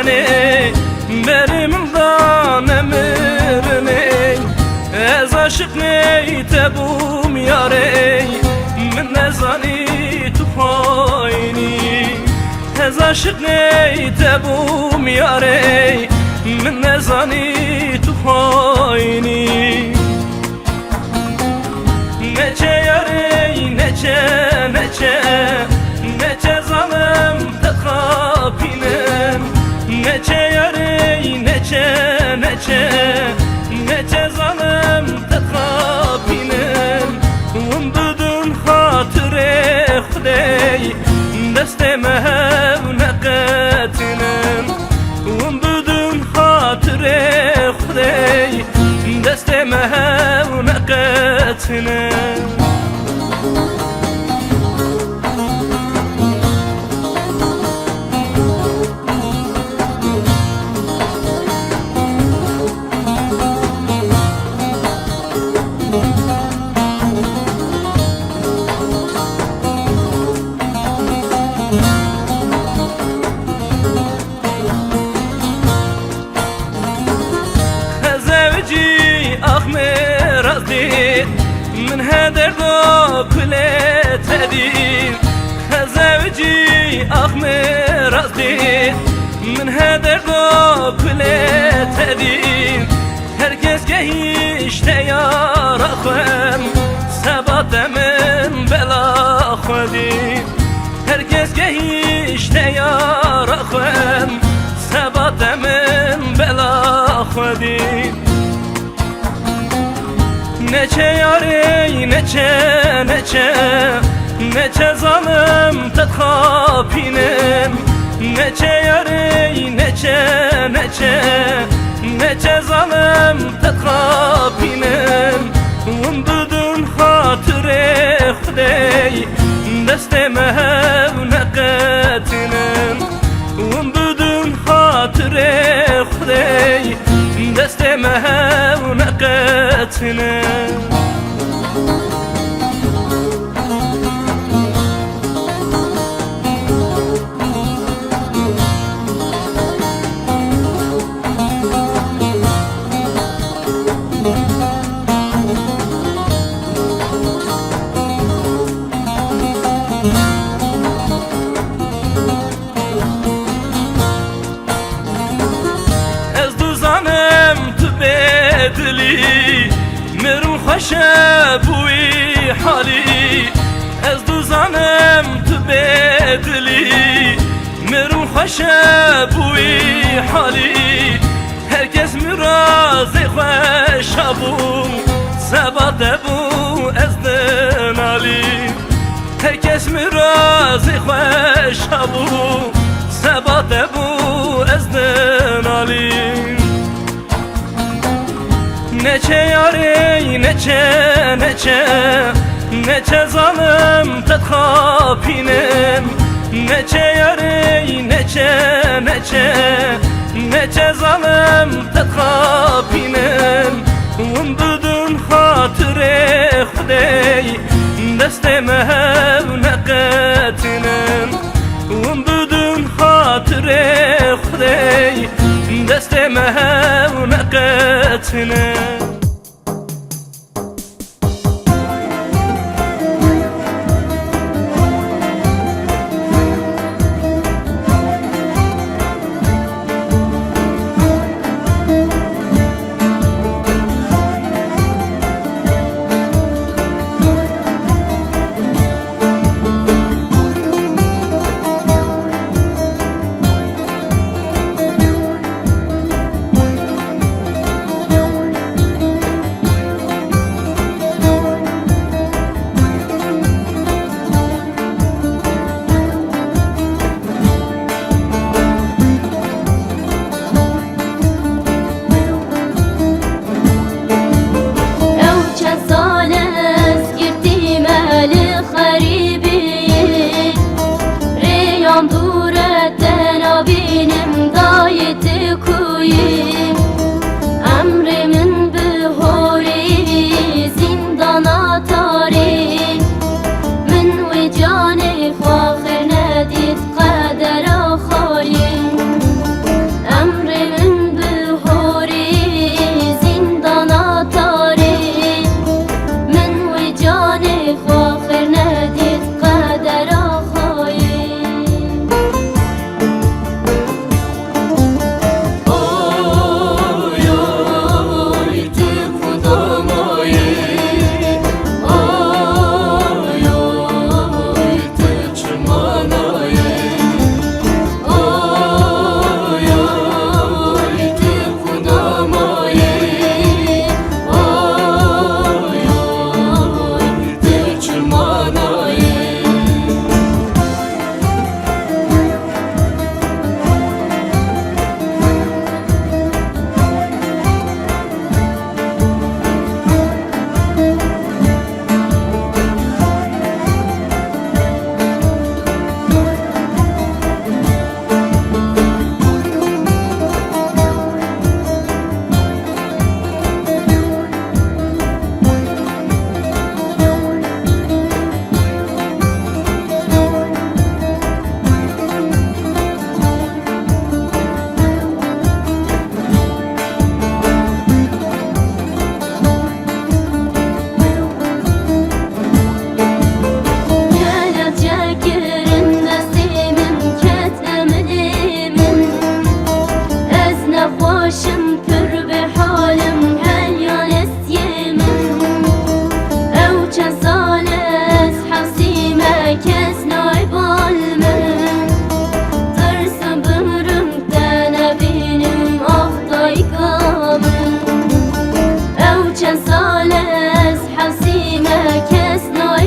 جاني مري من ضان أمرني از عاشقني تبوم ياري من نزاني تخايني از عاشقني تبوم ياري من نزاني تخايني نچه یاری نچه نچه نچه ظالم تخابینم نچه یاری نچه نچه نچه ظالم تخابینم اون بدون خاطر خدای دست مهو نقتنم اون بدون خاطر خدای دست مهو نقتنم من هدر دو كله تدين خزوجي أخمر رصدين من هدر دو كله تدين هركز جهيش تيار أخوان سبات من بلا خدين هركز جهيش تيار أخوان سبات من بلا خدين neçe yari neçe neçe neçe zalim tetkhapinem neçe yari neçe neçe neçe zalim tetkhapinem un بدون خاطر خدای دست مهو نقتنم un بدون خاطر خدای دست مهو نقتنم دلی مرو خوشه بوی حالی از دو زنم تو بدلی مرو خوشه بوی حالی هرکس میراز خوش بو سبات بو از دنالی هرکس میراز خوش بو سبات بو از دنالی neçe yari neçe neçe neçe zalim tetkhapinem neçe yari neçe neçe neçe zalim tetkhapinem un بدون خاطر خدای دست مهو نقتنم un بدون خاطر خدای دست مهو نقتنم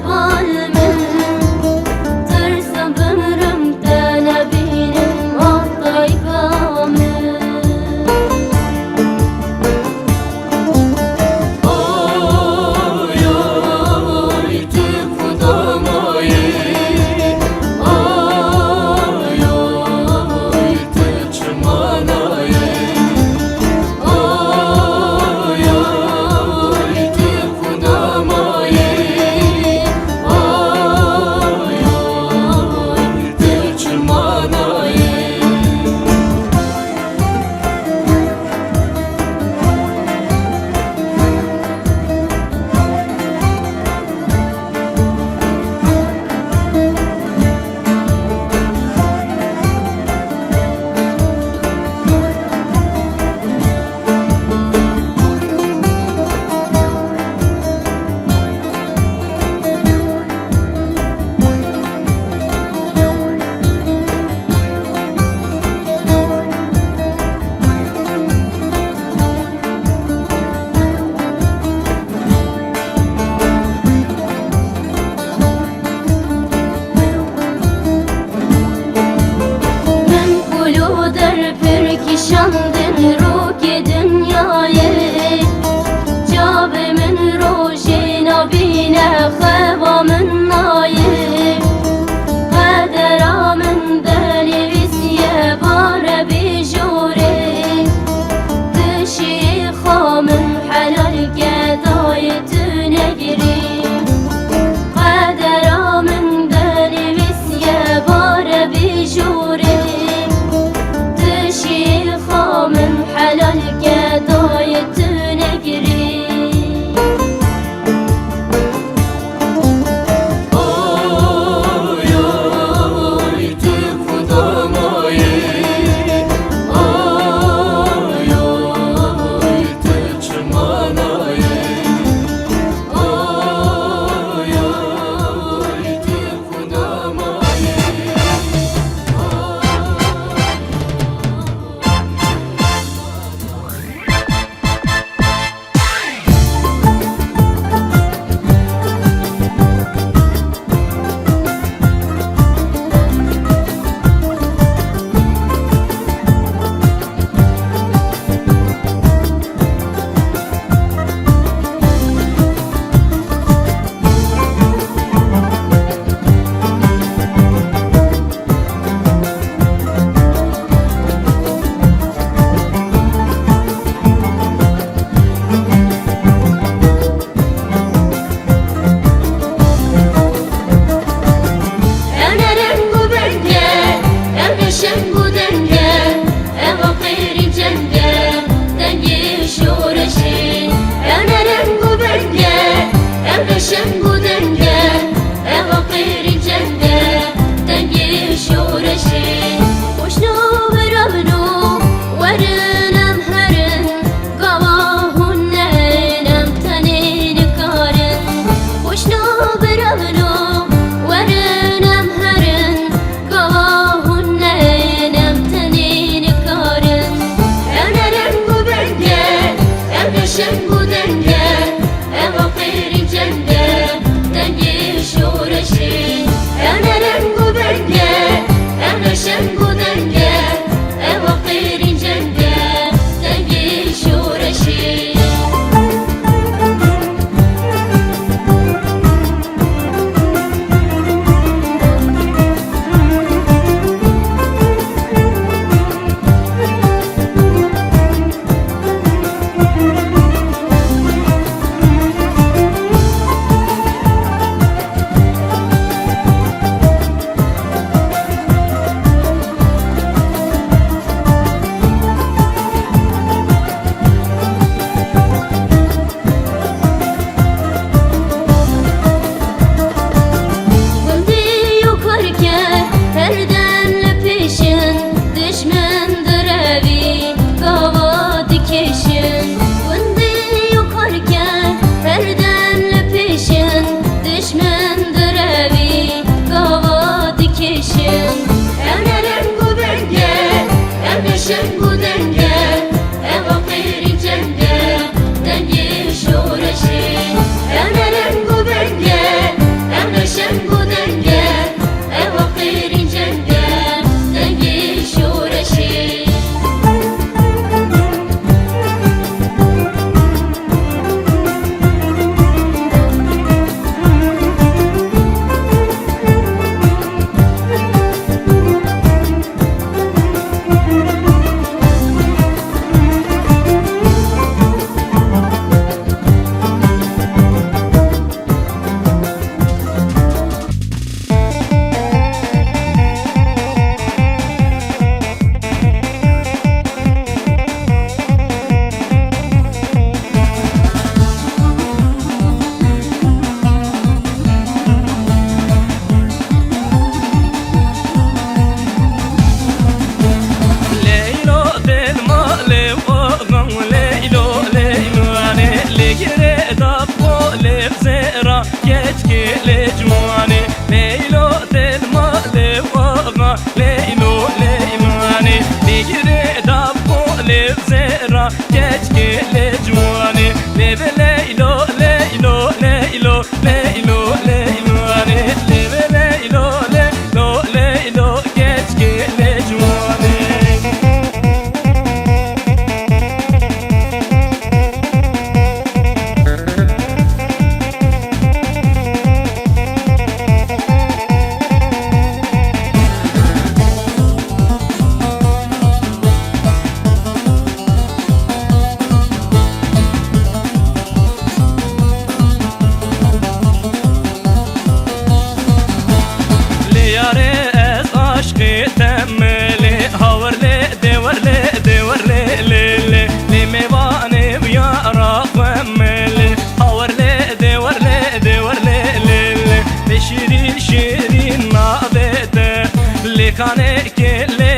palmin Tırsa bömrüm telebinim Oktay kamil Oy oy tüfudam oy Oy oy tüçman oy Oy oy tüfudam oy Oy Şekane gele